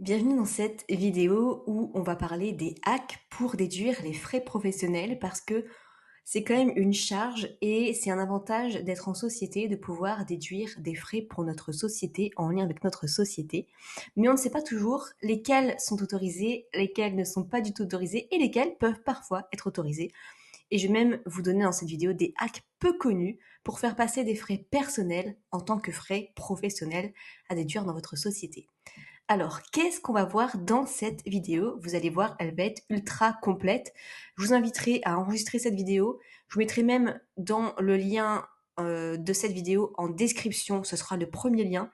Bienvenue dans cette vidéo où on va parler des hacks pour déduire les frais professionnels parce que c'est quand même une charge et c'est un avantage d'être en société, de pouvoir déduire des frais pour notre société en lien avec notre société. Mais on ne sait pas toujours lesquels sont autorisés, lesquels ne sont pas du tout autorisés et lesquels peuvent parfois être autorisés. Et je vais même vous donner dans cette vidéo des hacks peu connus pour faire passer des frais personnels en tant que frais professionnels à déduire dans votre société. Alors, qu'est-ce qu'on va voir dans cette vidéo? Vous allez voir, elle va être ultra complète. Je vous inviterai à enregistrer cette vidéo. Je vous mettrai même dans le lien de cette vidéo en description. Ce sera le premier lien.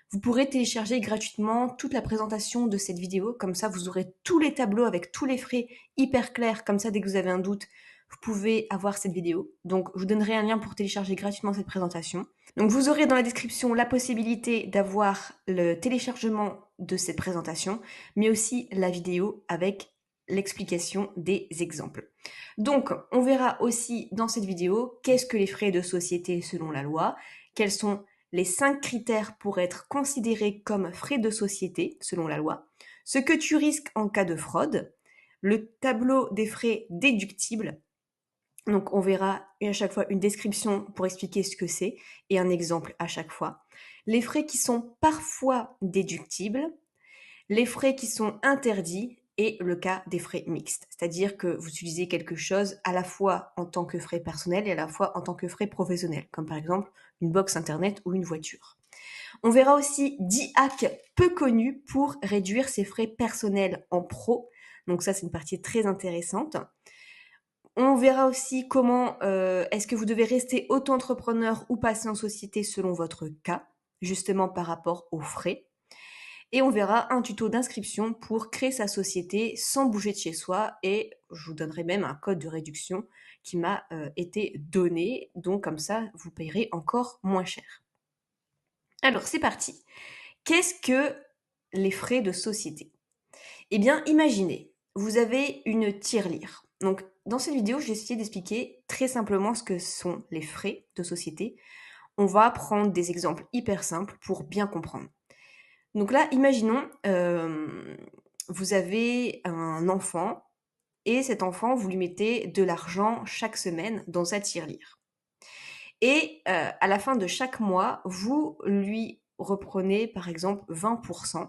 Vous pourrez télécharger gratuitement toute la présentation de cette vidéo. Comme ça, vous aurez tous les tableaux avec tous les frais hyper clairs. Comme ça, dès que vous avez un doute, vous pouvez avoir cette vidéo. Donc, je vous donnerai un lien pour télécharger gratuitement cette présentation. Donc, vous aurez dans la description la possibilité d'avoir le téléchargement de cette présentation, mais aussi la vidéo avec l'explication des exemples. Donc, on verra aussi dans cette vidéo qu'est-ce que les frais de société selon la loi, quels sont les 5 critères pour être considérés comme frais de société selon la loi, ce que tu risques en cas de fraude, le tableau des frais déductibles. Donc on verra à chaque fois une description pour expliquer ce que c'est et un exemple à chaque fois. Les frais qui sont parfois déductibles, les frais qui sont interdits et le cas des frais mixtes. C'est-à-dire que vous utilisez quelque chose à la fois en tant que frais personnel et à la fois en tant que frais professionnel, comme par exemple une box internet ou une voiture. On verra aussi 10 hacks peu connus pour réduire ses frais personnels en pro. Donc ça, c'est une partie très intéressante. On verra aussi comment est-ce que vous devez rester auto-entrepreneur ou passer en société selon votre cas, justement par rapport aux frais. Et on verra un tuto d'inscription pour créer sa société sans bouger de chez soi. Et je vous donnerai même un code de réduction qui m'a été donné. Donc comme ça, vous payerez encore moins cher. Alors c'est parti. Qu'est-ce que les frais de société? Eh bien, imaginez, vous avez une tirelire. Donc, dans cette vidéo, j'ai essayé d'expliquer très simplement ce que sont les frais de société. On va prendre des exemples hyper simples pour bien comprendre. Donc là, imaginons, vous avez un enfant et cet enfant, vous lui mettez de l'argent chaque semaine dans sa tirelire. Et à la fin de chaque mois, vous lui reprenez par exemple 20%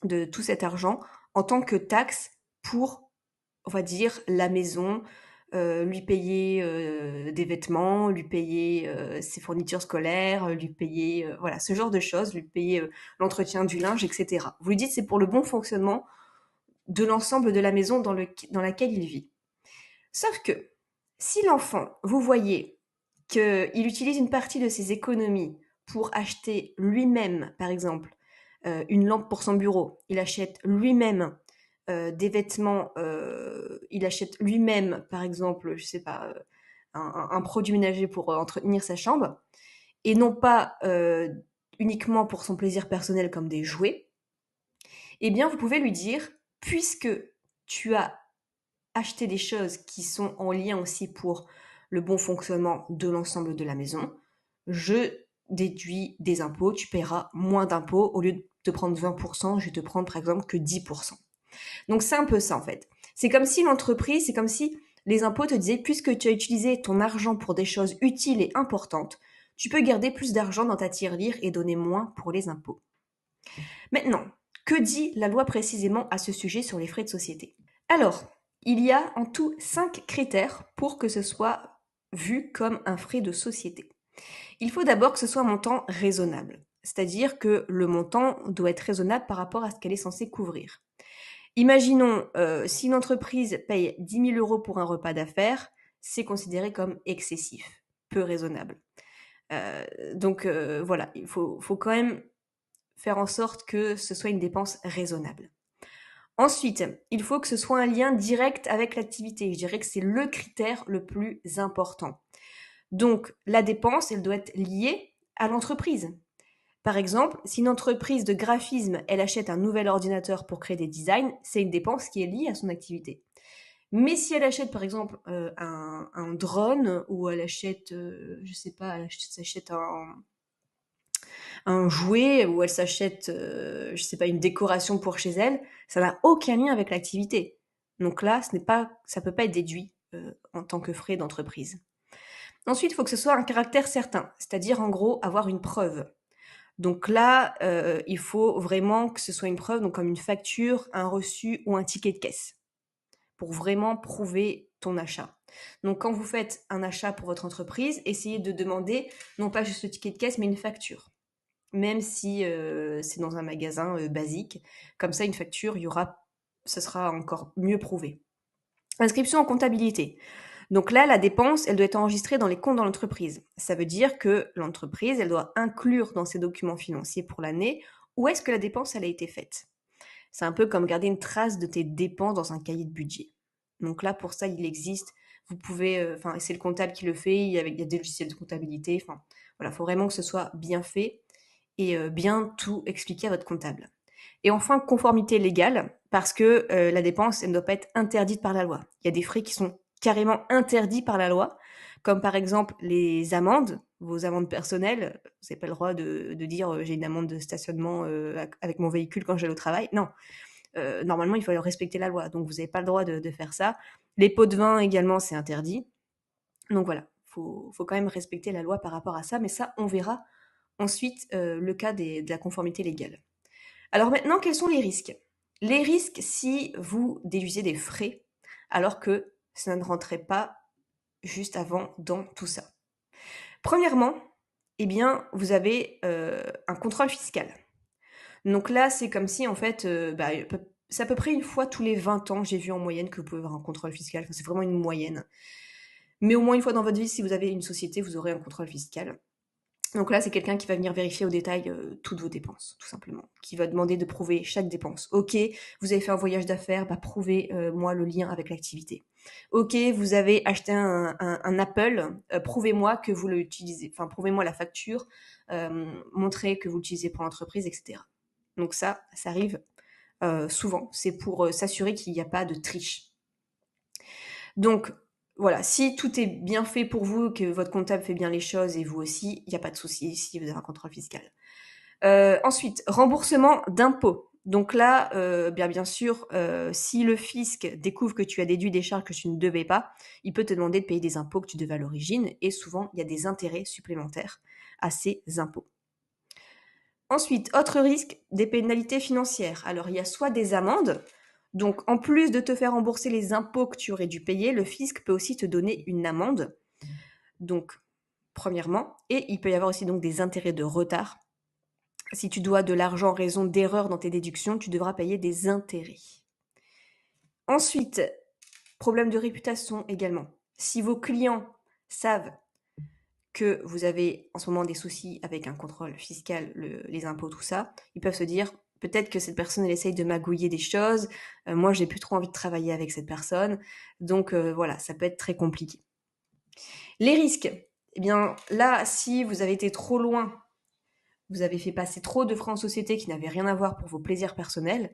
de tout cet argent en tant que taxe pour, on va dire, la maison, lui payer des vêtements, lui payer ses fournitures scolaires, lui payer voilà ce genre de choses, lui payer l'entretien du linge, etc. Vous lui dites c'est pour le bon fonctionnement de l'ensemble de la maison dans laquelle il vit. Sauf que si l'enfant, vous voyez qu'il utilise une partie de ses économies pour acheter lui-même, par exemple, une lampe pour son bureau, il achète lui-même des vêtements, il achète lui-même, par exemple, je sais pas, un produit ménager pour entretenir sa chambre, et non pas uniquement pour son plaisir personnel comme des jouets, eh bien, vous pouvez lui dire, puisque tu as acheté des choses qui sont en lien aussi pour le bon fonctionnement de l'ensemble de la maison, je déduis des impôts, tu paieras moins d'impôts, au lieu de te prendre 20%, je vais te prendre par exemple que 10%. Donc c'est un peu ça en fait. C'est comme si l'entreprise, c'est comme si les impôts te disaient, puisque tu as utilisé ton argent pour des choses utiles et importantes, tu peux garder plus d'argent dans ta tirelire et donner moins pour les impôts. Maintenant, que dit la loi précisément à ce sujet sur les frais de société? Alors, il y a en tout 5 critères pour que ce soit vu comme un frais de société. Il faut d'abord que ce soit un montant raisonnable, c'est-à-dire que le montant doit être raisonnable par rapport à ce qu'elle est censée couvrir. Imaginons, si une entreprise paye 10 000 euros pour un repas d'affaires, c'est considéré comme excessif, peu raisonnable. Donc voilà, il faut quand même faire en sorte que ce soit une dépense raisonnable. Ensuite, il faut que ce soit un lien direct avec l'activité. Je dirais que c'est le critère le plus important. Donc, la dépense, elle doit être liée à l'entreprise. Par exemple, si une entreprise de graphisme, elle achète un nouvel ordinateur pour créer des designs, c'est une dépense qui est liée à son activité. Mais si elle achète par exemple un drone ou elle achète, je sais pas, elle achète un jouet ou elle s'achète, je sais pas, une décoration pour chez elle, ça n'a aucun lien avec l'activité. Donc là, ça peut pas être déduit en tant que frais d'entreprise. Ensuite, il faut que ce soit un caractère certain, c'est-à-dire en gros avoir une preuve. Donc là, il faut vraiment que ce soit une preuve, donc comme une facture, un reçu ou un ticket de caisse, pour vraiment prouver ton achat. Donc quand vous faites un achat pour votre entreprise, essayez de demander non pas juste le ticket de caisse, mais une facture. Même si c'est dans un magasin basique, comme ça une facture, ce sera encore mieux prouvé. Inscription en comptabilité. Donc là, la dépense, elle doit être enregistrée dans les comptes de l'entreprise. Ça veut dire que l'entreprise, elle doit inclure dans ses documents financiers pour l'année où est-ce que la dépense, elle a été faite. C'est un peu comme garder une trace de tes dépenses dans un cahier de budget. Donc là, pour ça, il existe. Vous pouvez, c'est le comptable qui le fait. Il y a des logiciels de comptabilité. Enfin, voilà, il faut vraiment que ce soit bien fait et bien tout expliquer à votre comptable. Et enfin, conformité légale, parce que la dépense, elle ne doit pas être interdite par la loi. Il y a des frais qui sont carrément interdits par la loi, comme par exemple les amendes, vos amendes personnelles. Vous n'avez pas le droit de dire j'ai une amende de stationnement avec mon véhicule quand je vais au travail. Non, normalement, il faut respecter la loi, donc vous n'avez pas le droit de faire ça. Les pots de vin également, c'est interdit. Donc voilà, faut quand même respecter la loi par rapport à ça, mais ça, on verra ensuite le cas de la conformité légale. Alors maintenant, quels sont les risques? Les risques si vous déduisez des frais alors que ça ne rentrait pas juste avant dans tout ça. Premièrement, eh bien, vous avez un contrôle fiscal. Donc là, c'est comme si en fait, c'est à peu près une fois tous les 20 ans, j'ai vu en moyenne que vous pouvez avoir un contrôle fiscal. Enfin, c'est vraiment une moyenne. Mais au moins une fois dans votre vie, si vous avez une société, vous aurez un contrôle fiscal. Donc là, c'est quelqu'un qui va venir vérifier au détail toutes vos dépenses, tout simplement. Qui va demander de prouver chaque dépense. Ok, vous avez fait un voyage d'affaires, prouvez-moi le lien avec l'activité. Ok, vous avez acheté un Apple, prouvez-moi que vous l'utilisez. Enfin, prouvez-moi la facture, montrez que vous l'utilisez pour l'entreprise, etc. Donc ça arrive souvent. C'est pour s'assurer qu'il n'y a pas de triche. Donc, voilà, si tout est bien fait pour vous, que votre comptable fait bien les choses et vous aussi, il n'y a pas de souci si vous avez un contrôle fiscal. Ensuite, remboursement d'impôts. Donc là, bien sûr, si le fisc découvre que tu as déduit des charges que tu ne devais pas, il peut te demander de payer des impôts que tu devais à l'origine et souvent, il y a des intérêts supplémentaires à ces impôts. Ensuite, autre risque, des pénalités financières. Alors, il y a soit des amendes, donc en plus de te faire rembourser les impôts que tu aurais dû payer, le fisc peut aussi te donner une amende. Donc, premièrement, et il peut y avoir aussi donc des intérêts de retard. Si tu dois de l'argent en raison d'erreurs dans tes déductions, tu devras payer des intérêts. Ensuite, problème de réputation également. Si vos clients savent que vous avez en ce moment des soucis avec un contrôle fiscal, les impôts, tout ça, ils peuvent se dire peut-être que cette personne elle essaye de magouiller des choses, moi j'ai plus trop envie de travailler avec cette personne, donc voilà, ça peut être très compliqué. Les risques, eh bien là, si vous avez été trop loin, vous avez fait passer trop de frais en société qui n'avaient rien à voir pour vos plaisirs personnels,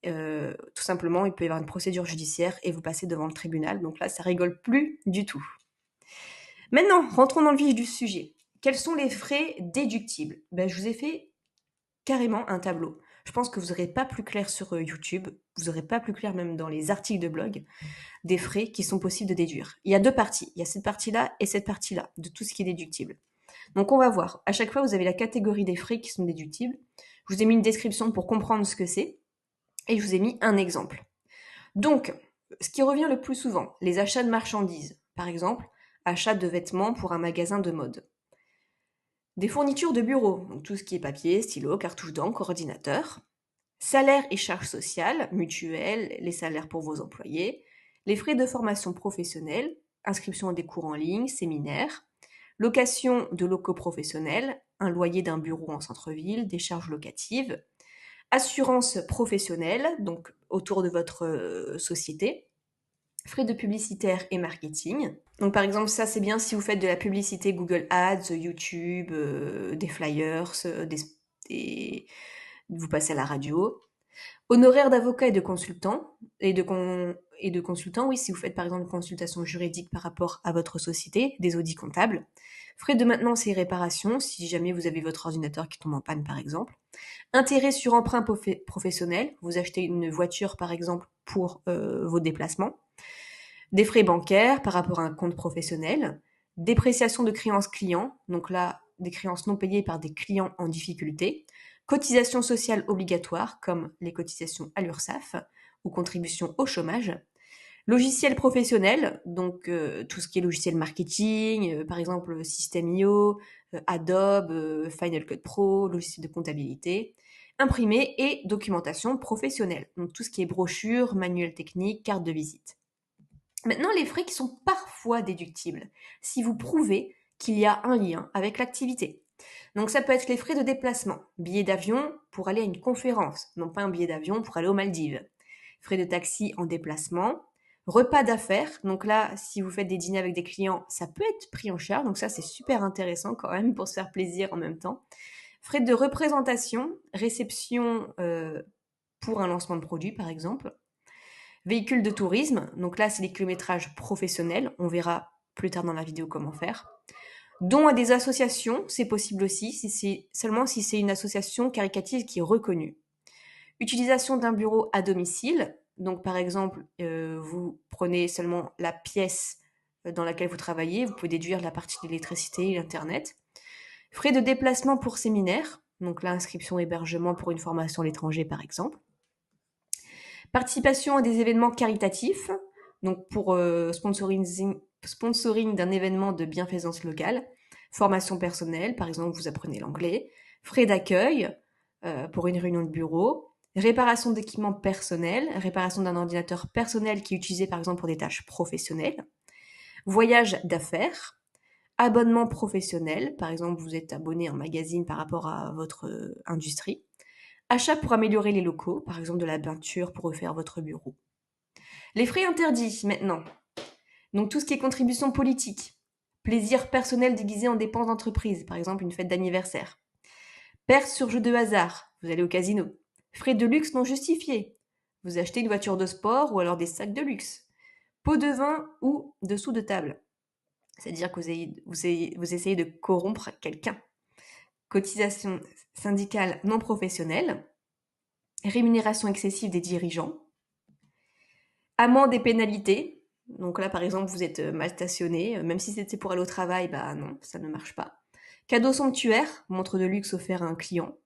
tout simplement, il peut y avoir une procédure judiciaire et vous passez devant le tribunal, donc là, ça rigole plus du tout. Maintenant, rentrons dans le vif du sujet. Quels sont les frais déductibles? Je vous ai fait carrément un tableau. Je pense que vous n'aurez pas plus clair sur YouTube, vous n'aurez pas plus clair même dans les articles de blog, des frais qui sont possibles de déduire. Il y a deux parties, il y a cette partie-là et cette partie-là, de tout ce qui est déductible. Donc on va voir, à chaque fois vous avez la catégorie des frais qui sont déductibles. Je vous ai mis une description pour comprendre ce que c'est, et je vous ai mis un exemple. Donc, ce qui revient le plus souvent, les achats de marchandises. Par exemple, achat de vêtements pour un magasin de mode. Des fournitures de bureau, donc tout ce qui est papier, stylo, cartouche d'encre, ordinateur. Salaires et charges sociales, mutuelles, les salaires pour vos employés. Les frais de formation professionnelle, inscription à des cours en ligne, séminaires. Location de locaux professionnels, un loyer d'un bureau en centre-ville, des charges locatives. Assurance professionnelle, donc autour de votre société. Frais de publicitaire et marketing. Donc par exemple, ça c'est bien si vous faites de la publicité Google Ads, YouTube, des flyers, vous passez à la radio. Honoraires d'avocats et de consultants, et de consultants, oui, si vous faites par exemple une consultation juridique par rapport à votre société, des audits comptables. Frais de maintenance et réparation, si jamais vous avez votre ordinateur qui tombe en panne par exemple. Intérêt sur emprunt professionnel, vous achetez une voiture par exemple pour vos déplacements. Des frais bancaires par rapport à un compte professionnel. Dépréciation de créances clients, donc là, des créances non payées par des clients en difficulté. Cotisations sociales obligatoires, comme les cotisations à l'URSSAF ou contributions au chômage. Logiciel professionnel, donc tout ce qui est logiciel marketing, par exemple System.io, Adobe, Final Cut Pro, logiciel de comptabilité. Imprimé et documentation professionnelle, donc tout ce qui est brochure, manuel technique, carte de visite. Maintenant, les frais qui sont parfois déductibles, si vous prouvez qu'il y a un lien avec l'activité. Donc ça peut être les frais de déplacement, billet d'avion pour aller à une conférence, non pas un billet d'avion pour aller aux Maldives. Frais de taxi en déplacement, repas d'affaires, donc là, si vous faites des dîners avec des clients, ça peut être pris en charge, donc ça c'est super intéressant quand même pour se faire plaisir en même temps. Frais de représentation, réception pour un lancement de produit par exemple. Véhicules de tourisme, donc là c'est les kilométrages professionnels, on verra plus tard dans la vidéo comment faire. Dons à des associations, c'est possible aussi, seulement si c'est une association caritative qui est reconnue. Utilisation d'un bureau à domicile, donc par exemple vous prenez seulement la pièce dans laquelle vous travaillez, vous pouvez déduire la partie de l'électricité et l'internet. Frais de déplacement pour séminaire, donc là inscription hébergement pour une formation à l'étranger par exemple. Participation à des événements caritatifs, donc pour sponsoring d'un événement de bienfaisance locale, formation personnelle, par exemple vous apprenez l'anglais, frais d'accueil pour une réunion de bureau, réparation d'équipements personnels, réparation d'un ordinateur personnel qui est utilisé par exemple pour des tâches professionnelles, voyage d'affaires, abonnement professionnel, par exemple vous êtes abonné à un magazine par rapport à votre industrie, achat pour améliorer les locaux, par exemple de la peinture pour refaire votre bureau. Les frais interdits maintenant. Donc tout ce qui est contribution politique, plaisir personnel déguisé en dépenses d'entreprise, par exemple une fête d'anniversaire. Perte sur jeu de hasard, vous allez au casino. Frais de luxe non justifiés, vous achetez une voiture de sport ou alors des sacs de luxe. Pot de vin ou dessous de table, c'est-à-dire que vous essayez de corrompre quelqu'un. Cotisation syndicale non professionnelle, rémunération excessive des dirigeants, amende et pénalités. Donc là, par exemple, vous êtes mal stationné, même si c'était pour aller au travail, bah non, ça ne marche pas. Cadeau somptuaire, montre de luxe offert à un client.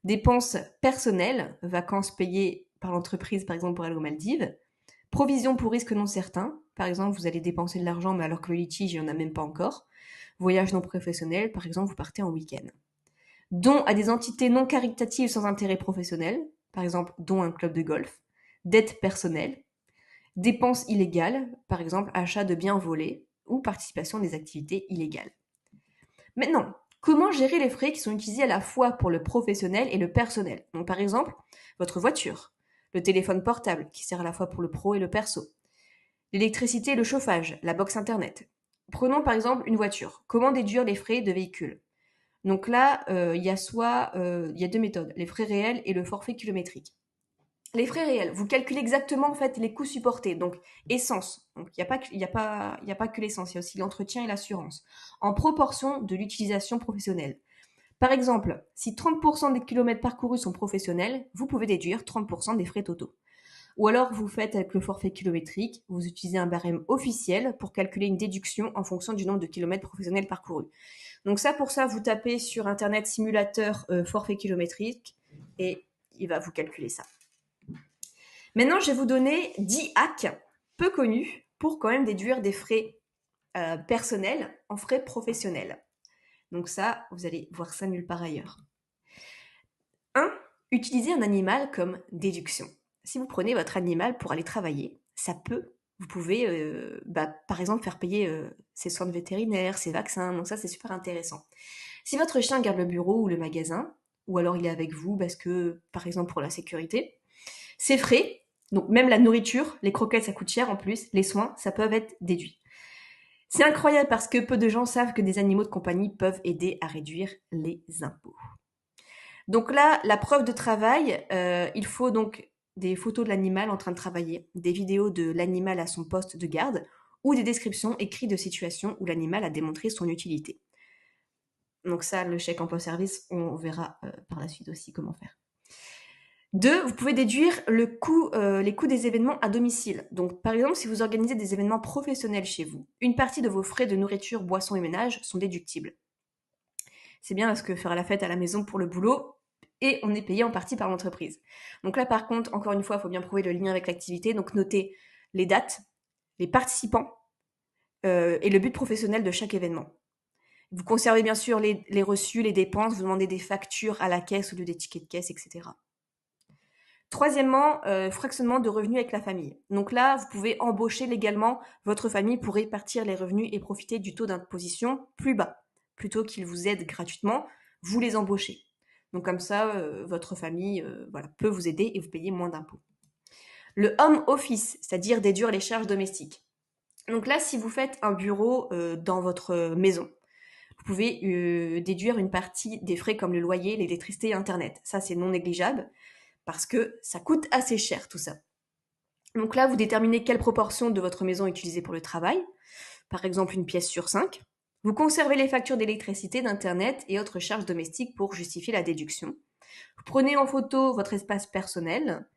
Dépenses personnelles, vacances payées par l'entreprise, par exemple pour aller aux Maldives. Provision pour risque non certain, par exemple, vous allez dépenser de l'argent, mais alors que le litige, il n'y en a même pas encore. Voyage non professionnel, par exemple, vous partez en week-end. Dons à des entités non caritatives sans intérêt professionnel, par exemple, dons à un club de golf. Dette personnelle. Dépenses illégales, par exemple achat de biens volés ou participation à des activités illégales. Maintenant, comment gérer les frais qui sont utilisés à la fois pour le professionnel et le personnel? Donc par exemple, votre voiture, le téléphone portable qui sert à la fois pour le pro et le perso, l'électricité et le chauffage, la box internet. Prenons par exemple une voiture. Comment déduire les frais de véhicule? Donc là, il y a deux méthodes, les frais réels et le forfait kilométrique. Les frais réels, vous calculez exactement en fait les coûts supportés. Donc essence, donc il n'y a pas que l'essence, il y a aussi l'entretien et l'assurance, en proportion de l'utilisation professionnelle. Par exemple, si 30% des kilomètres parcourus sont professionnels, vous pouvez déduire 30% des frais totaux. Ou alors vous faites avec le forfait kilométrique, vous utilisez un barème officiel pour calculer une déduction en fonction du nombre de kilomètres professionnels parcourus. Donc ça, pour ça, vous tapez sur internet simulateur forfait kilométrique et il va vous calculer ça. Maintenant, je vais vous donner 10 hacks peu connus pour quand même déduire des frais personnels en frais professionnels. Donc ça, vous allez voir ça nulle part ailleurs. 1. Utilisez un animal comme déduction. Si vous prenez votre animal pour aller travailler, vous pouvez par exemple faire payer ses soins vétérinaires, ses vaccins, donc ça c'est super intéressant. Si votre chien garde le bureau ou le magasin, ou alors il est avec vous parce que, par exemple pour la sécurité, ces frais, donc même la nourriture, les croquettes ça coûte cher en plus, les soins, ça peut être déduit. C'est incroyable parce que peu de gens savent que des animaux de compagnie peuvent aider à réduire les impôts. Donc là, la preuve de travail, il faut donc des photos de l'animal en train de travailler, des vidéos de l'animal à son poste de garde ou des descriptions écrites de situations où l'animal a démontré son utilité. Donc ça, le chèque emploi-service, on verra par la suite aussi comment faire. 2, vous pouvez déduire les coûts des événements à domicile. Donc, par exemple, si vous organisez des événements professionnels chez vous, une partie de vos frais de nourriture, boissons et ménage sont déductibles. C'est bien parce que faire la fête à la maison pour le boulot, et on est payé en partie par l'entreprise. Donc là, par contre, encore une fois, il faut bien prouver le lien avec l'activité. Donc, notez les dates, les participants et le but professionnel de chaque événement. Vous conservez bien sûr les reçus, les dépenses, vous demandez des factures à la caisse au lieu des tickets de caisse, etc. Troisièmement, fractionnement de revenus avec la famille. Donc là, vous pouvez embaucher légalement votre famille pour répartir les revenus et profiter du taux d'imposition plus bas. Plutôt qu'ils vous aident gratuitement, vous les embauchez. Donc comme ça, votre famille peut vous aider et vous payez moins d'impôts. Le home office, c'est-à-dire déduire les charges domestiques. Donc là, si vous faites un bureau dans votre maison, vous pouvez déduire une partie des frais comme le loyer, l'électricité et Internet. Ça, c'est non négligeable parce que ça coûte assez cher tout ça. Donc là, vous déterminez quelle proportion de votre maison est utilisée pour le travail, par exemple une pièce sur 5. Vous conservez les factures d'électricité, d'internet et autres charges domestiques pour justifier la déduction. Vous prenez en photo votre espace personnel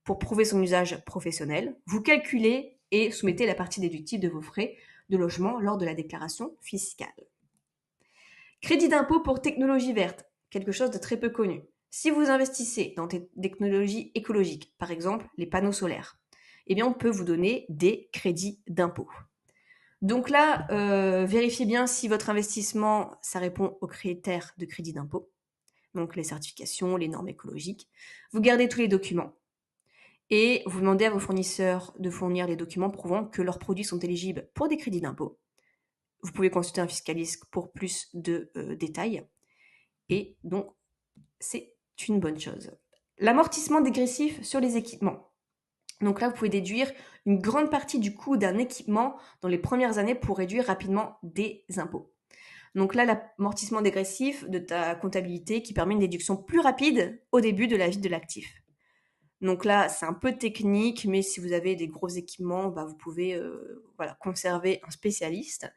pour prouver son usage professionnel. Vous calculez et soumettez la partie déductible de vos frais de logement lors de la déclaration fiscale. Crédit d'impôt pour technologie verte, quelque chose de très peu connu. Si vous investissez dans des technologies écologiques, par exemple les panneaux solaires, eh bien on peut vous donner des crédits d'impôt. Donc là, vérifiez bien si votre investissement, ça répond aux critères de crédit d'impôt, donc les certifications, les normes écologiques. Vous gardez tous les documents et vous demandez à vos fournisseurs de fournir les documents prouvant que leurs produits sont éligibles pour des crédits d'impôt. Vous pouvez consulter un fiscaliste pour plus de détails. Et donc, c'est une bonne chose. L'amortissement dégressif sur les équipements. Donc là, vous pouvez déduire une grande partie du coût d'un équipement dans les premières années pour réduire rapidement des impôts. Donc là, l'amortissement dégressif de ta comptabilité qui permet une déduction plus rapide au début de la vie de l'actif. Donc là, c'est un peu technique, mais si vous avez des gros équipements, vous pouvez conserver un spécialiste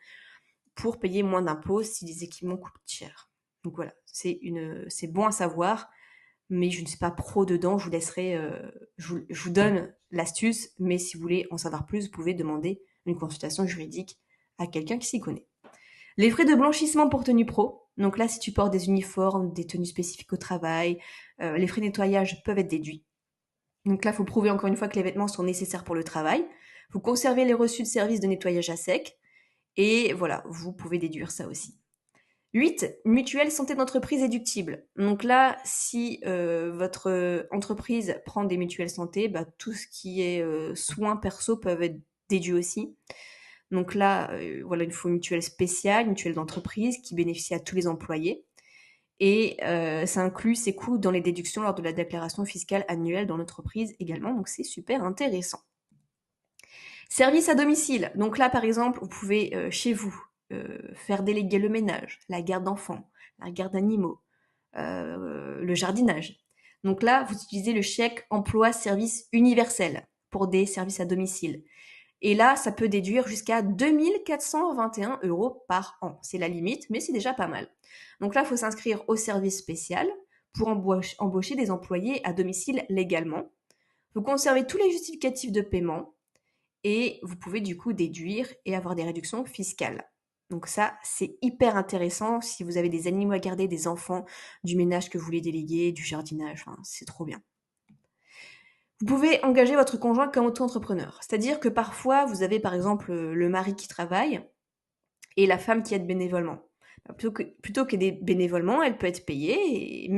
pour payer moins d'impôts si les équipements coûtent cher. Donc voilà, c'est bon à savoir, mais je ne suis pas pro dedans, je vous laisserai, je vous donne l'astuce, mais si vous voulez en savoir plus, vous pouvez demander une consultation juridique à quelqu'un qui s'y connaît. Les frais de blanchissement pour tenue pro, donc là si tu portes des uniformes, des tenues spécifiques au travail, les frais de nettoyage peuvent être déduits. Donc là, il faut prouver encore une fois que les vêtements sont nécessaires pour le travail. Vous conservez les reçus de service de nettoyage à sec, et voilà, vous pouvez déduire ça aussi. 8. Mutuelle santé d'entreprise déductible. Donc là, si votre entreprise prend des mutuelles santé, tout ce qui est soins perso peuvent être déduits aussi. Donc là, il faut une mutuelle spéciale, une mutuelle d'entreprise qui bénéficie à tous les employés. Et ça inclut ces coûts dans les déductions lors de la déclaration fiscale annuelle dans l'entreprise également. Donc c'est super intéressant. Service à domicile. Donc là, par exemple, vous pouvez chez vous faire déléguer le ménage, la garde d'enfants, la garde d'animaux, le jardinage. Donc là, vous utilisez le chèque emploi service universel pour des services à domicile. Et là, ça peut déduire jusqu'à 2 421 € par an. C'est la limite, mais c'est déjà pas mal. Donc là, il faut s'inscrire au service spécial pour embaucher des employés à domicile légalement. Vous conservez tous les justificatifs de paiement et vous pouvez du coup déduire et avoir des réductions fiscales. Donc ça, c'est hyper intéressant si vous avez des animaux à garder, des enfants, du ménage que vous voulez déléguer, du jardinage, c'est trop bien. Vous pouvez engager votre conjoint comme auto-entrepreneur. C'est-à-dire que parfois, vous avez par exemple le mari qui travaille et la femme qui aide bénévolement. Plutôt que des bénévolements, elle peut être payée et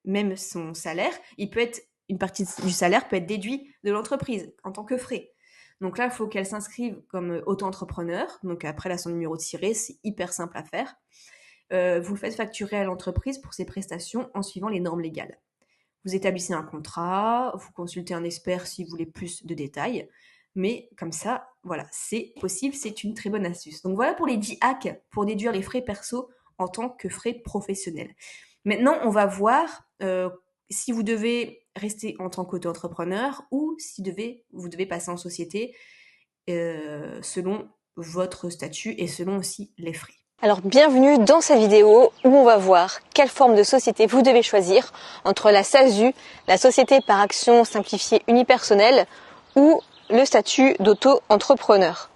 même son salaire, une partie du salaire peut être déduit de l'entreprise en tant que frais. Donc là, il faut qu'elle s'inscrive comme auto-entrepreneur. Donc après, elle a son numéro de tiré, c'est hyper simple à faire. Vous le faites facturer à l'entreprise pour ses prestations en suivant les normes légales. Vous établissez un contrat, vous consultez un expert si vous voulez plus de détails. Mais comme ça, voilà, c'est possible, c'est une très bonne astuce. Donc voilà pour les 10 hacks pour déduire les frais perso en tant que frais professionnels. Maintenant, on va voir si vous devez rester en tant qu'auto-entrepreneur ou si vous devez passer en société selon votre statut et selon aussi les frais. Alors bienvenue dans cette vidéo où on va voir quelle forme de société vous devez choisir entre la SASU, la société par action simplifiée unipersonnelle ou le statut d'auto-entrepreneur.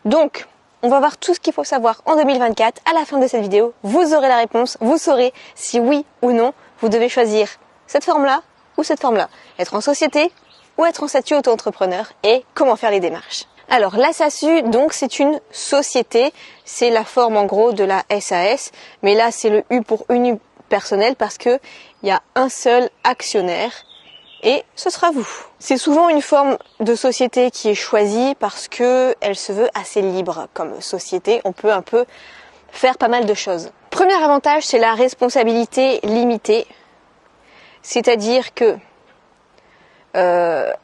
Donc, on va voir tout ce qu'il faut savoir en 2024. À la fin de cette vidéo, vous aurez la réponse, vous saurez si oui ou non vous devez choisir cette forme-là ou cette forme-là. Être en société ou être en statut auto-entrepreneur et comment faire les démarches. Alors la SASU, donc c'est une société, c'est la forme en gros de la SAS, mais là c'est le U pour unipersonnel parce que il y a un seul actionnaire et ce sera vous. C'est souvent une forme de société qui est choisie parce que elle se veut assez libre comme société, on peut un peu faire pas mal de choses. Premier avantage, c'est la responsabilité limitée, c'est-à-dire que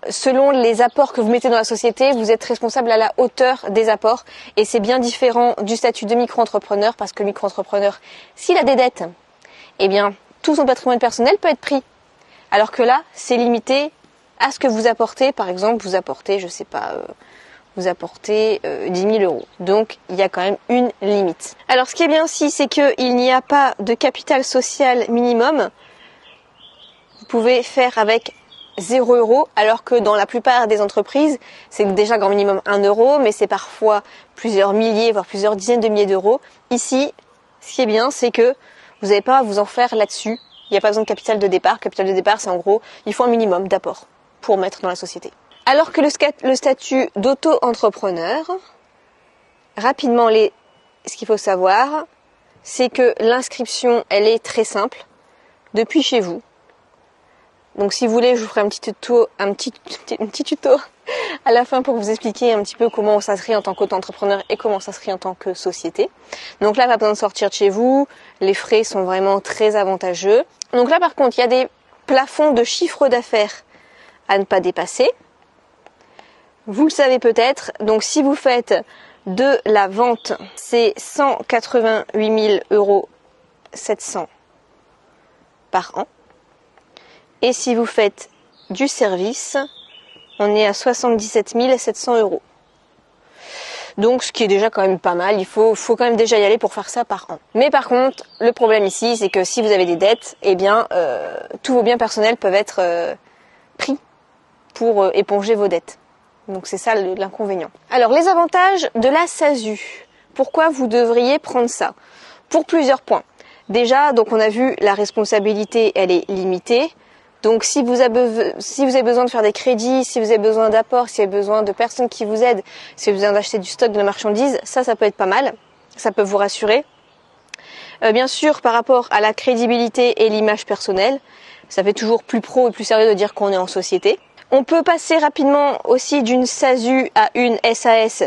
selon les apports que vous mettez dans la société, vous êtes responsable à la hauteur des apports et c'est bien différent du statut de micro-entrepreneur parce que le micro-entrepreneur, s'il a des dettes, eh bien tout son patrimoine personnel peut être pris. Alors que là, c'est limité à ce que vous apportez. Par exemple, vous apportez, je sais pas, vous apportez 10 000 euros. Donc, il y a quand même une limite. Alors, ce qui est bien aussi, c'est qu'il n'y a pas de capital social minimum. Vous pouvez faire avec 0 euros, alors que dans la plupart des entreprises, c'est déjà grand minimum 1 euro, mais c'est parfois plusieurs milliers, voire plusieurs dizaines de milliers d'euros. Ici, ce qui est bien, c'est que vous n'avez pas à vous en faire là-dessus. Il n'y a pas besoin de capital de départ. Capital de départ, c'est en gros, il faut un minimum d'apport pour mettre dans la société. Alors que le statut d'auto-entrepreneur, rapidement, ce qu'il faut savoir, c'est que l'inscription, elle est très simple, depuis chez vous. Donc si vous voulez, je vous ferai un petit tuto à la fin pour vous expliquer un petit peu comment on s'inscrit en tant qu'auto-entrepreneur et comment on s'inscrit en tant que société. Donc là, pas besoin de sortir de chez vous, les frais sont vraiment très avantageux. Donc là par contre, il y a des plafonds de chiffre d'affaires à ne pas dépasser. Vous le savez peut-être, donc si vous faites de la vente, c'est 188 700 € par an. Et si vous faites du service, on est à 77 700 €. Donc ce qui est déjà quand même pas mal, il faut quand même déjà y aller pour faire ça par an. Mais par contre, le problème ici, c'est que si vous avez des dettes, eh bien tous vos biens personnels peuvent être pris pour éponger vos dettes. Donc c'est ça l'inconvénient. Alors les avantages de la SASU. Pourquoi vous devriez prendre ça? Pour plusieurs points. Déjà, donc on a vu la responsabilité, elle est limitée. Donc si vous avez besoin de faire des crédits, si vous avez besoin d'apports, si vous avez besoin de personnes qui vous aident, si vous avez besoin d'acheter du stock de la marchandise, ça peut être pas mal, ça peut vous rassurer. Bien sûr, par rapport à la crédibilité et l'image personnelle, ça fait toujours plus pro et plus sérieux de dire qu'on est en société. On peut passer rapidement aussi d'une SASU à une SAS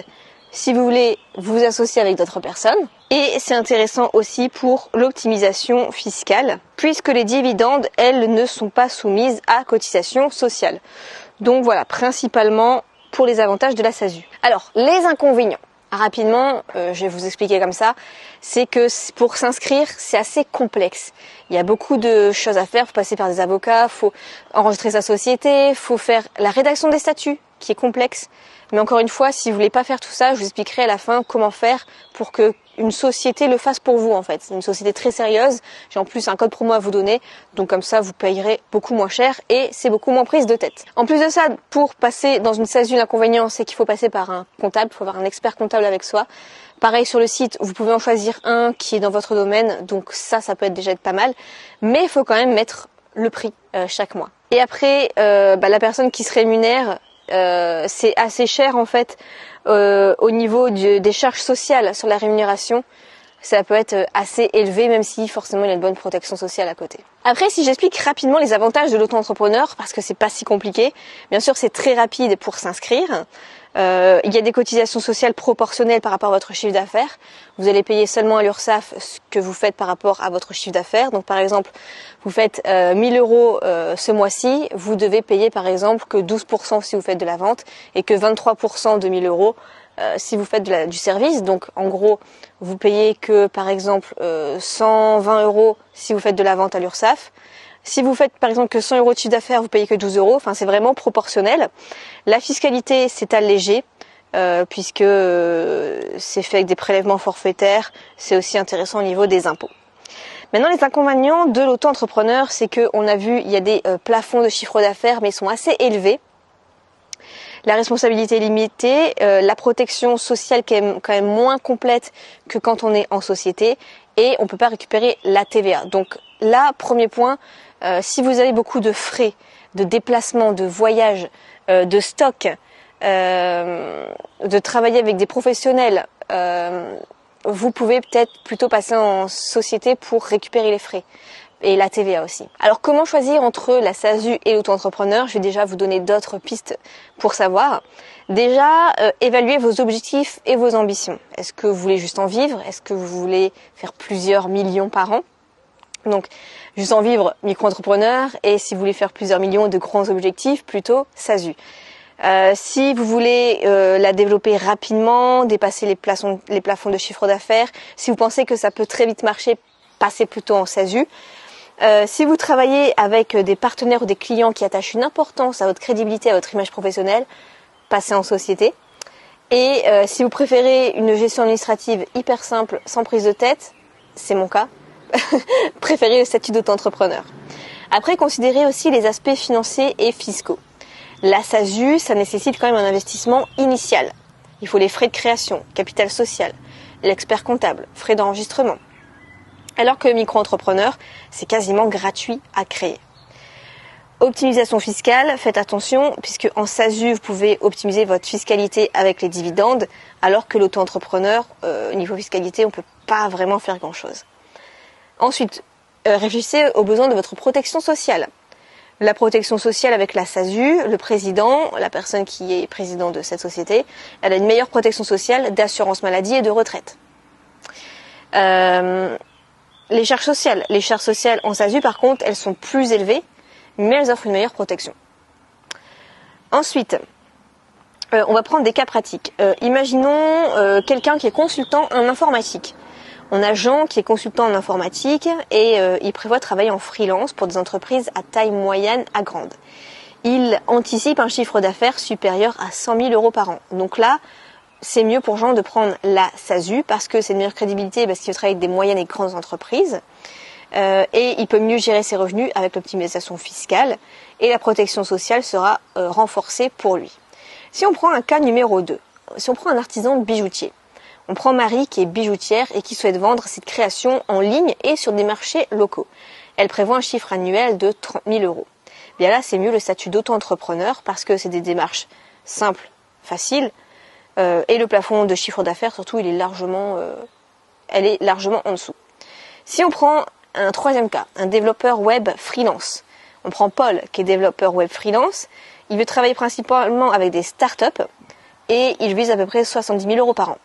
si vous voulez vous associer avec d'autres personnes. Et c'est intéressant aussi pour l'optimisation fiscale, puisque les dividendes, elles, ne sont pas soumises à cotisation sociale. Donc voilà, principalement pour les avantages de la SASU. Alors, les inconvénients. Rapidement, je vais vous expliquer comme ça, c'est que pour s'inscrire, c'est assez complexe. Il y a beaucoup de choses à faire, il faut passer par des avocats, il faut enregistrer sa société, il faut faire la rédaction des statuts, qui est complexe. Mais encore une fois, si vous voulez pas faire tout ça, je vous expliquerai à la fin comment faire pour que une société le fasse pour vous en fait. C'est une société très sérieuse. J'ai en plus un code promo à vous donner, donc comme ça vous payerez beaucoup moins cher et c'est beaucoup moins prise de tête. En plus de ça, pour passer dans une SASU, l'inconvénient c'est qu'il faut passer par un comptable, il faut avoir un expert comptable avec soi. Pareil sur le site, vous pouvez en choisir un qui est dans votre domaine, donc ça peut déjà être pas mal. Mais il faut quand même mettre le prix chaque mois. Et après, la personne qui se rémunère, c'est assez cher en fait au niveau des charges sociales sur la rémunération. Ça peut être assez élevé même si forcément il y a une bonne protection sociale à côté. Après, si j'explique rapidement les avantages de l'auto-entrepreneur, parce que c'est pas si compliqué, bien sûr c'est très rapide pour s'inscrire. Il y a des cotisations sociales proportionnelles par rapport à votre chiffre d'affaires. Vous allez payer seulement à l'URSSAF ce que vous faites par rapport à votre chiffre d'affaires. Donc par exemple, vous faites 1 000 € ce mois-ci, vous devez payer par exemple que 12% si vous faites de la vente et que 23% de 1 000 € si vous faites du service. Donc en gros, vous payez que par exemple 120 euros si vous faites de la vente à l'URSSAF. Si vous faites par exemple que 100 euros de chiffre d'affaires, vous payez que 12 euros. Enfin, c'est vraiment proportionnel. La fiscalité, c'est allégé puisque c'est fait avec des prélèvements forfaitaires. C'est aussi intéressant au niveau des impôts. Maintenant, les inconvénients de l'auto-entrepreneur, c'est qu'on a vu, il y a des plafonds de chiffre d'affaires, mais ils sont assez élevés. La responsabilité est limitée, la protection sociale qui est quand même moins complète que quand on est en société, et on ne peut pas récupérer la TVA. Donc là, premier point, si vous avez beaucoup de frais, de déplacement, de voyage, de stock, de travailler avec des professionnels, vous pouvez peut-être plutôt passer en société pour récupérer les frais. Et la TVA aussi. Alors comment choisir entre la SASU et l'auto-entrepreneur? Je vais déjà vous donner d'autres pistes pour savoir. Déjà, évaluez vos objectifs et vos ambitions. Est-ce que vous voulez juste en vivre? Est-ce que vous voulez faire plusieurs millions par an? Donc, juste en vivre, micro-entrepreneur, et si vous voulez faire plusieurs millions de grands objectifs, plutôt SASU. Si vous voulez la développer rapidement, dépasser les plafonds de chiffre d'affaires, si vous pensez que ça peut très vite marcher, passez plutôt en SASU. Si vous travaillez avec des partenaires ou des clients qui attachent une importance à votre crédibilité, à votre image professionnelle, passez en société. Et si vous préférez une gestion administrative hyper simple, sans prise de tête, c'est mon cas, préférez le statut d'auto-entrepreneur. Après, considérez aussi les aspects financiers et fiscaux. La SASU, ça nécessite quand même un investissement initial. Il faut les frais de création, capital social, l'expert comptable, frais d'enregistrement. Alors que le micro-entrepreneur, c'est quasiment gratuit à créer. Optimisation fiscale, faites attention, puisque en SASU, vous pouvez optimiser votre fiscalité avec les dividendes, alors que l'auto-entrepreneur, niveau fiscalité, on ne peut pas vraiment faire grand-chose. Ensuite, réfléchissez aux besoins de votre protection sociale. La protection sociale avec la SASU, le président, la personne qui est président de cette société, elle a une meilleure protection sociale d'assurance maladie et de retraite. Les charges sociales. Les charges sociales en SASU, par contre, elles sont plus élevées, mais elles offrent une meilleure protection. Ensuite, on va prendre des cas pratiques. Imaginons quelqu'un qui est consultant en informatique. On a Jean qui est consultant en informatique et il prévoit travailler en freelance pour des entreprises à taille moyenne à grande. Il anticipe un chiffre d'affaires supérieur à 100 000 euros par an. Donc là, c'est mieux pour Jean de prendre la SASU parce que c'est une meilleure crédibilité, parce qu'il travaille avec des moyennes et grandes entreprises. Et il peut mieux gérer ses revenus avec l'optimisation fiscale et la protection sociale sera renforcée pour lui. Si on prend un cas numéro 2, si on prend un artisan bijoutier, on prend Marie qui est bijoutière et qui souhaite vendre cette création en ligne et sur des marchés locaux. Elle prévoit un chiffre annuel de 30 000 euros. Bien là, c'est mieux le statut d'auto-entrepreneur parce que c'est des démarches simples, faciles, et le plafond de chiffre d'affaires, surtout, elle est largement en dessous. Si on prend un troisième cas, un développeur web freelance, on prend Paul qui est développeur web freelance, il veut travailler principalement avec des startups et il vise à peu près 70 000 euros par an.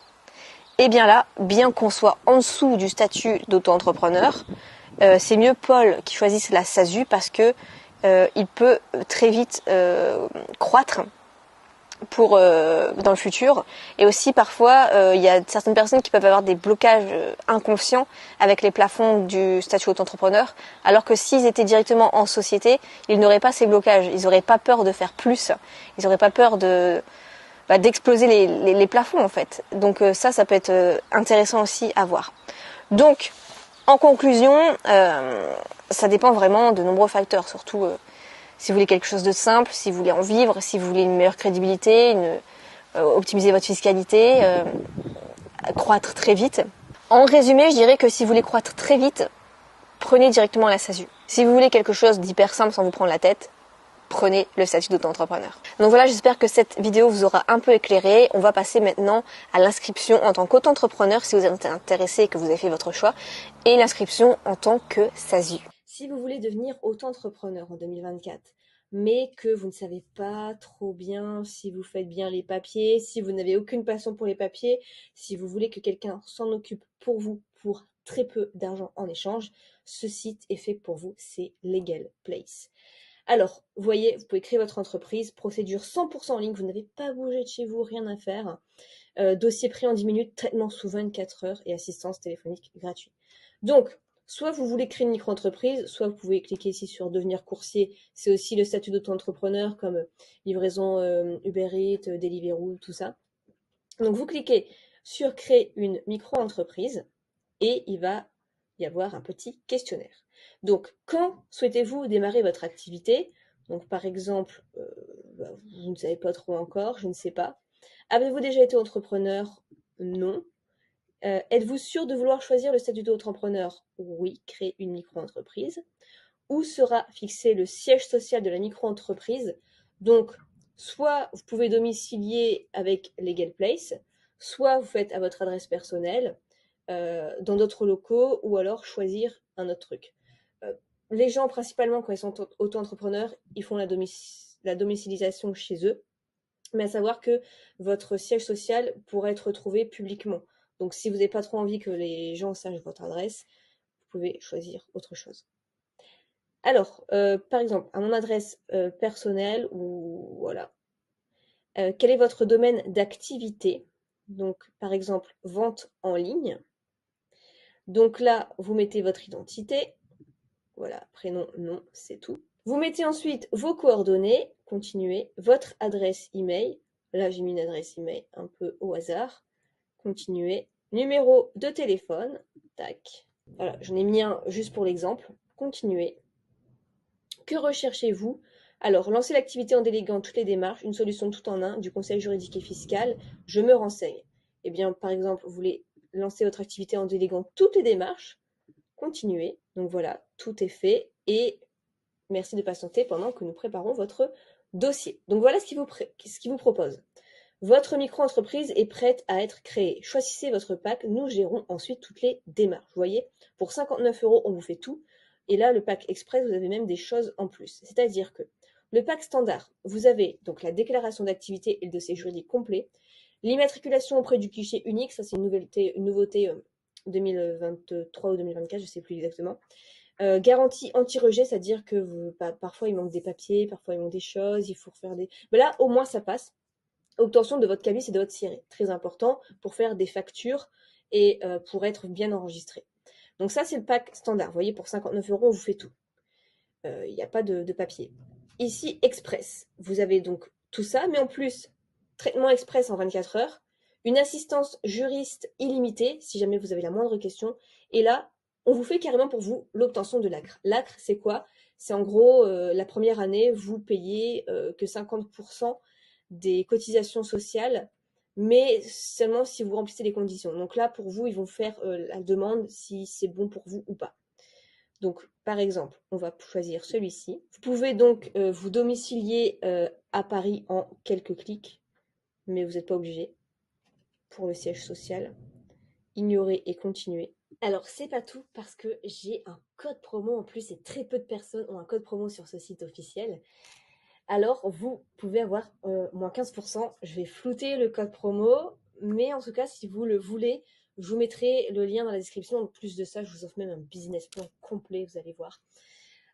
Et bien là, bien qu'on soit en dessous du statut d'auto-entrepreneur, c'est mieux Paul qui choisisse la SASU parce que il peut très vite croître dans le futur. Et aussi parfois il y a certaines personnes qui peuvent avoir des blocages inconscients avec les plafonds du statut auto-entrepreneur, alors que s'ils étaient directement en société, ils n'auraient pas ces blocages, ils n'auraient pas peur de faire plus, ils n'auraient pas peur d'exploser les plafonds en fait. Donc ça peut être intéressant aussi à voir. Donc en conclusion, ça dépend vraiment de nombreux facteurs, surtout si vous voulez quelque chose de simple, si vous voulez en vivre, si vous voulez une meilleure crédibilité, optimiser votre fiscalité, croître très vite. En résumé, je dirais que si vous voulez croître très vite, prenez directement la SASU. Si vous voulez quelque chose d'hyper simple sans vous prendre la tête, prenez le statut d'auto-entrepreneur. Donc voilà, j'espère que cette vidéo vous aura un peu éclairé. On va passer maintenant à l'inscription en tant qu'auto-entrepreneur si vous êtes intéressé et que vous avez fait votre choix, et l'inscription en tant que SASU. Si vous voulez devenir auto-entrepreneur en 2024, mais que vous ne savez pas trop bien si vous faites bien les papiers, si vous n'avez aucune passion pour les papiers, si vous voulez que quelqu'un s'en occupe pour vous pour très peu d'argent en échange, ce site est fait pour vous, c'est Legal Place. Alors, vous voyez, vous pouvez créer votre entreprise, procédure 100% en ligne, vous n'avez pas bougé de chez vous, rien à faire. Dossier pris en 10 minutes, traitement sous 24 heures et assistance téléphonique gratuite. Donc, soit vous voulez créer une micro-entreprise, soit vous pouvez cliquer ici sur devenir coursier. C'est aussi le statut d'auto-entrepreneur comme livraison Uber Eats, Deliveroo, tout ça. Donc, vous cliquez sur créer une micro-entreprise et il va y avoir un petit questionnaire. Donc, quand souhaitez-vous démarrer votre activité? Donc, par exemple, vous ne savez pas trop encore, je ne sais pas. Avez-vous déjà été entrepreneur? Non. Êtes-vous sûr de vouloir choisir le statut d'auto-entrepreneur? Oui, créer une micro-entreprise. Où sera fixé le siège social de la micro-entreprise? Donc, soit vous pouvez domicilier avec Legal Place, soit vous faites à votre adresse personnelle, dans d'autres locaux, ou alors choisir un autre truc. Les gens, principalement, quand ils sont auto-entrepreneurs, ils font la domicilisation chez eux, mais à savoir que votre siège social pourra être retrouvé publiquement. Donc, si vous n'avez pas trop envie que les gens sachent votre adresse, vous pouvez choisir autre chose. Alors, par exemple, à mon adresse personnelle, ou voilà, quel est votre domaine d'activité? Donc, par exemple, vente en ligne. Donc là, vous mettez votre identité. Voilà, prénom, nom, c'est tout. Vous mettez ensuite vos coordonnées, continuez, votre adresse email. Là, j'ai mis une adresse email un peu au hasard. Continuez. Numéro de téléphone. Tac. Voilà, j'en ai mis un juste pour l'exemple. Continuez. Que recherchez-vous? Alors, lancer l'activité en déléguant toutes les démarches, une solution tout en un, du conseil juridique et fiscal, je me renseigne. Eh bien, par exemple, vous voulez lancer votre activité en déléguant toutes les démarches, continuez. Donc voilà, tout est fait et merci de patienter pendant que nous préparons votre dossier. Donc voilà ce qu'il vous propose. Votre micro-entreprise est prête à être créée. Choisissez votre pack, nous gérons ensuite toutes les démarches. Vous voyez, pour 59 €, on vous fait tout. Et là, le pack express, vous avez même des choses en plus. C'est-à-dire que le pack standard, vous avez donc la déclaration d'activité et le dossier juridique complet. L'immatriculation auprès du guichet unique, ça c'est une nouveauté 2023 ou 2024, je ne sais plus exactement. Garantie anti-rejet, c'est-à-dire que parfois il manque des papiers, parfois il manque des choses, il faut refaire des... Mais là, au moins ça passe. Obtention de votre cabis et de votre ciré, très important pour faire des factures et pour être bien enregistré. Donc ça, c'est le pack standard. Vous voyez, pour 59 €, on vous fait tout. Il n'y a pas de papier. Ici, Express. Vous avez donc tout ça, mais en plus, traitement express en 24 heures, une assistance juriste illimitée, si jamais vous avez la moindre question. Et là, on vous fait carrément pour vous l'obtention de l'ACRE. L'ACRE, c'est quoi? C'est en gros, la première année, vous payez que 50% des cotisations sociales, mais seulement si vous remplissez les conditions. Donc là, pour vous, ils vont faire la demande si c'est bon pour vous ou pas. Donc, par exemple, on va choisir celui-ci. Vous pouvez donc vous domicilier à Paris en quelques clics, mais vous n'êtes pas obligé pour le siège social. Ignorer et continuer. Alors, c'est pas tout parce que j'ai un code promo en plus et très peu de personnes ont un code promo sur ce site officiel. Alors, vous pouvez avoir moins 15%. Je vais flouter le code promo, mais en tout cas, si vous le voulez, je vous mettrai le lien dans la description. En plus de ça, je vous offre même un business plan complet, vous allez voir.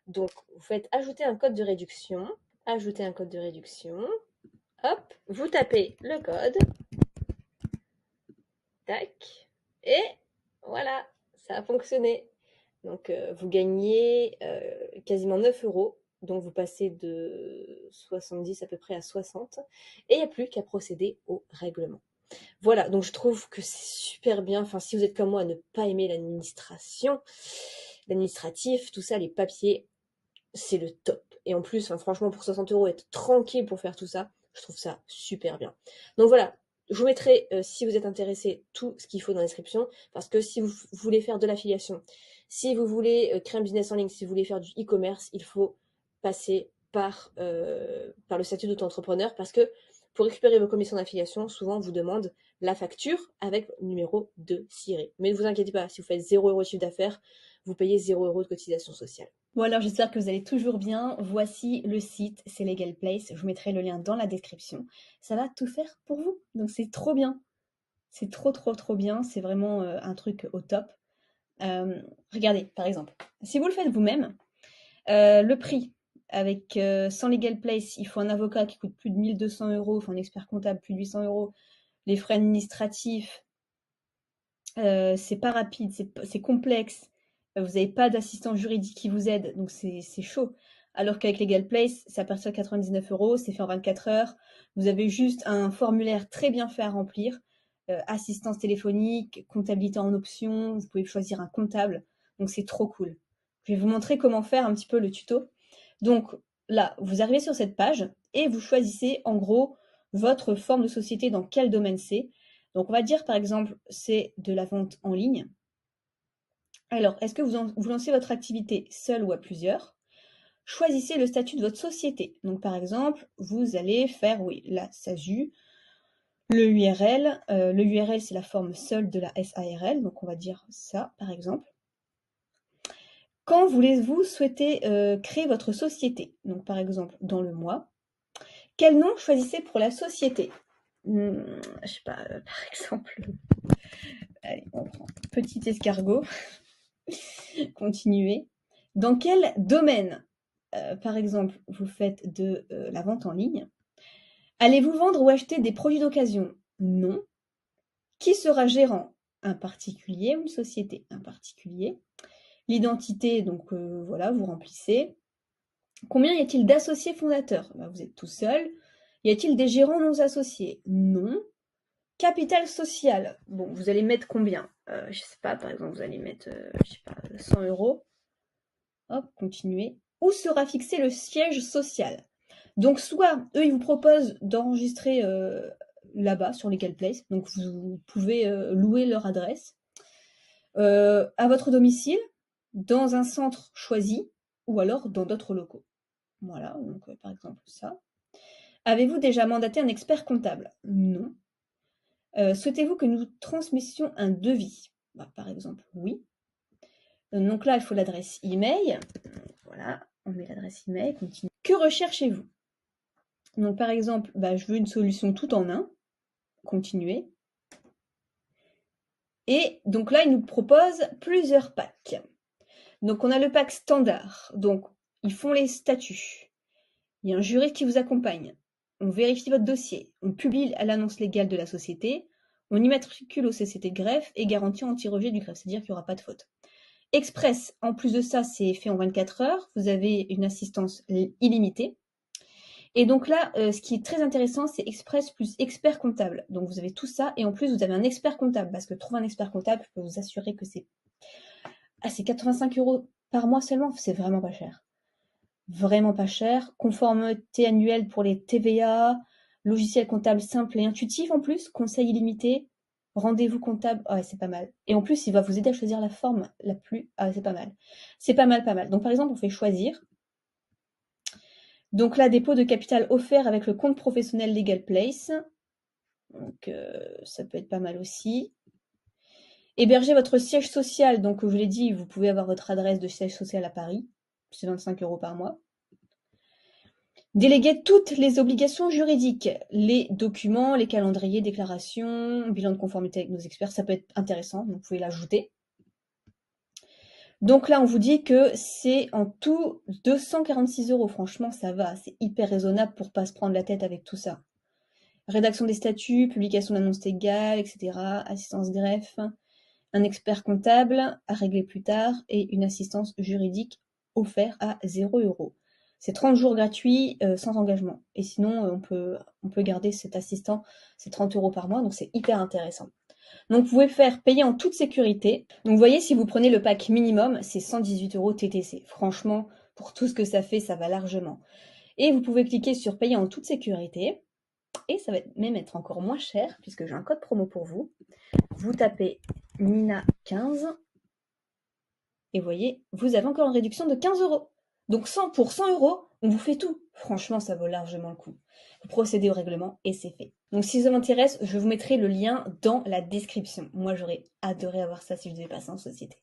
Donc, vous faites ajouter un code de réduction. Ajouter un code de réduction. Hop, vous tapez le code. Tac. Et voilà, ça a fonctionné. Donc, vous gagnez quasiment 9 €. Donc, vous passez de 70 à peu près à 60. Et il n'y a plus qu'à procéder au règlement. Voilà, donc je trouve que c'est super bien. Enfin, si vous êtes comme moi à ne pas aimer l'administration, l'administratif, tout ça, les papiers, c'est le top. Et en plus, enfin, franchement, pour 60 € être tranquille pour faire tout ça, je trouve ça super bien. Donc voilà, je vous mettrai, si vous êtes intéressé, tout ce qu'il faut dans la description. Parce que si vous voulez faire de l'affiliation, si vous voulez créer un business en ligne, si vous voulez faire du e-commerce, il faut passer par le statut d'auto-entrepreneur. Parce que pour récupérer vos commissions d'affiliation, souvent on vous demande la facture avec numéro de ciré. Mais ne vous inquiétez pas, si vous faites 0 € de chiffre d'affaires, vous payez 0 € de cotisation sociale. Bon alors j'espère que vous allez toujours bien. Voici le site, c'est Legal Place. Je vous mettrai le lien dans la description. Ça va tout faire pour vous. Donc c'est trop bien. C'est trop bien. C'est vraiment un truc au top. Regardez, par exemple, si vous le faites vous-même, le prix, sans Legal Place, il faut un avocat qui coûte plus de 1 200 €, enfin un expert comptable plus de 800 €, les frais administratifs, c'est pas rapide, c'est complexe, vous n'avez pas d'assistant juridique qui vous aide, donc c'est chaud. Alors qu'avec Legal Place, c'est à partir de 99 €, c'est fait en 24 heures, vous avez juste un formulaire très bien fait à remplir, assistance téléphonique, comptabilité en option, vous pouvez choisir un comptable, donc c'est trop cool. Je vais vous montrer comment faire un petit peu le tuto. Donc là, vous arrivez sur cette page et vous choisissez en gros votre forme de société, dans quel domaine c'est. Donc on va dire par exemple c'est de la vente en ligne. Alors, est-ce que vous lancez votre activité seul ou à plusieurs? Choisissez le statut de votre société. Donc par exemple, vous allez faire, oui, la SASU, le URL. Le URL, c'est la forme seule de la SARL, donc on va dire ça par exemple. Quand voulez-vous souhaiter créer votre société? Donc par exemple, dans le mois. Quel nom choisissez pour la société? Je sais pas, par exemple, allez, on prend petit escargot. Continuez. Dans quel domaine? Par exemple, vous faites de la vente en ligne. Allez-vous vendre ou acheter des produits d'occasion? Non. Qui sera gérant? Un particulier ou une société? Un particulier. L'identité, donc voilà, vous remplissez. Combien y a-t-il d'associés fondateurs? Vous êtes tout seul. Y a-t-il des gérants non associés? Non. Capital social. Bon, vous allez mettre combien? Je sais pas, par exemple, vous allez mettre, je sais pas, 100 €. Hop, continuez. Où sera fixé le siège social? Donc, soit eux, ils vous proposent d'enregistrer là-bas, sur Legal Place. Donc, vous pouvez louer leur adresse. À votre domicile, dans un centre choisi, ou alors dans d'autres locaux. Voilà, donc par exemple ça. Avez-vous déjà mandaté un expert comptable? Non. Souhaitez-vous que nous transmettions un devis? Par exemple, oui. Donc là, il faut l'adresse email. Voilà, on met l'adresse email, continue. Que recherchez-vous? Donc par exemple, je veux une solution tout en un. Continuez. Et donc là, il nous propose plusieurs packs. Donc on a le pack standard. Donc ils font les statuts. Il y a un juriste qui vous accompagne. On vérifie votre dossier. On publie l'annonce légale de la société. On immatricule aux sociétés de greffe et garantie anti-rejet du greffe, c'est-à-dire qu'il n'y aura pas de faute. Express, en plus de ça, c'est fait en 24 heures. Vous avez une assistance illimitée. Et donc là, ce qui est très intéressant, c'est Express plus expert comptable. Donc vous avez tout ça et en plus vous avez un expert comptable parce que trouver un expert comptable, je peux vous assurer que c'est 85 € par mois seulement, c'est vraiment pas cher. Vraiment pas cher. Conformité annuelle pour les TVA, logiciel comptable simple et intuitif en plus, conseil illimité, rendez-vous comptable, ouais, c'est pas mal. Et en plus, il va vous aider à choisir la forme la plus... Ah, c'est pas mal. C'est pas mal, pas mal. Donc par exemple, on fait choisir. Donc là, dépôt de capital offert avec le compte professionnel Legal Place. Donc ça peut être pas mal aussi. Héberger votre siège social. Donc je vous l'ai dit, vous pouvez avoir votre adresse de siège social à Paris. C'est 25 € par mois. Déléguer toutes les obligations juridiques, les documents, les calendriers, déclarations, bilan de conformité avec nos experts, ça peut être intéressant, vous pouvez l'ajouter. Donc là, on vous dit que c'est en tout 246 €. Franchement, ça va, c'est hyper raisonnable pour pas se prendre la tête avec tout ça. Rédaction des statuts, publication d'annonces légales, etc. Assistance greffe, un expert comptable à régler plus tard et une assistance juridique offerte à 0 €. C'est 30 jours gratuits, sans engagement. Et sinon, on peut garder cet assistant, c'est 30 € par mois, donc c'est hyper intéressant. Donc vous pouvez faire payer en toute sécurité. Donc vous voyez, si vous prenez le pack minimum, c'est 118 € TTC. Franchement, pour tout ce que ça fait, ça va largement. Et vous pouvez cliquer sur payer en toute sécurité. Et ça va même être encore moins cher, puisque j'ai un code promo pour vous. Vous tapez Nina15. Et vous voyez, vous avez encore une réduction de 15 €. Donc pour 100 €, on vous fait tout. Franchement, ça vaut largement le coup. Vous procédez au règlement et c'est fait. Donc si ça m'intéresse, je vous mettrai le lien dans la description. Moi, j'aurais adoré avoir ça si je devais passer en société.